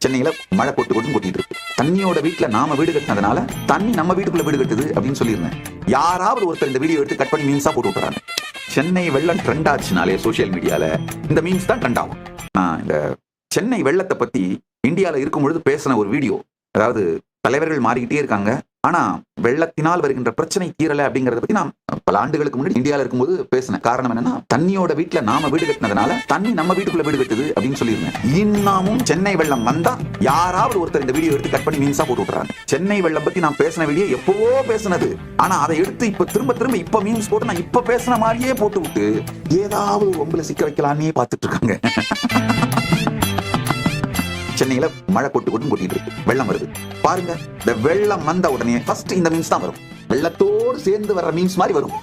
சென்னையில மழை கொட்டு கொட்டு கொட்டிட்டு இருக்கு. தண்ணியோட வீட்டுல நாம வீடு கட்டினதுனால தண்ணி நம்ம வீட்டுக்குள்ள வீடு கட்டுது அப்படின்னு சொல்லியிருந்தேன். யாராவது ஒருத்தர் இந்த வீடியோ எடுத்து கட் பண்ணி மீம்ஸா போட்டு விட்டுறாங்க. சென்னை வெள்ளம் ட்ரெண்ட் ஆச்சுனாலே சோசியல் மீடியால இந்த மீம்ஸ் தான் ட்ரெண்ட் ஆகும். இந்த சென்னை வெள்ளத்தை பத்தி இந்தியால இருக்கும் பொழுது பேசின ஒரு வீடியோ, அதாவது தலைவர்கள் மாறிக்கிட்டே இருக்காங்க, ஆனா வெள்ளத்தினால் வருகின்ற பிரச்சனை தீரல அப்படிங்கறத பத்தி நான் பல ஆண்டுகளுக்கு முன்னாடி இந்தியால இருக்கும்போது பேசினேன். காரணம் என்னன்னா, தண்ணியோட வீட்டுல நாம வீடு கட்டினதுனால தண்ணி நம்ம வீட்டுக்குள்ள வீடு கட்டுது அப்படின்னு சொல்லியிருந்தேன். இன்னமும் சென்னை வெள்ளம் வந்தா யாராவது ஒருத்தர் இந்த வீடியோ எடுத்து கட் பண்ணி மீன்ஸா போட்டு விட்டுறாங்க. சென்னை வெள்ளம் பத்தி நான் பேசின வீடியோ எப்பவோ பேசினது, ஆனா அதை எடுத்து இப்ப திரும்ப இப்ப மீம்ஸ் போட்டு நான் இப்ப பேசின மாதிரியே போட்டு விட்டு ஏதாவது ஒம்புல சிக்க வைக்கலாமே பார்த்துட்டு இருக்காங்க. சென்னையில மழை கொட்டு கொட்டு கொட்டிட்டு இருக்கு, வெள்ளம் வருது. பாருங்க, இந்த வெள்ளம் வந்த உடனே ஃபர்ஸ்ட் இந்த மீம்ஸ் தான் வரும். வெள்ளத்தோடு சேர்ந்து வர்ற மீம்ஸ் மாதிரி வரும்.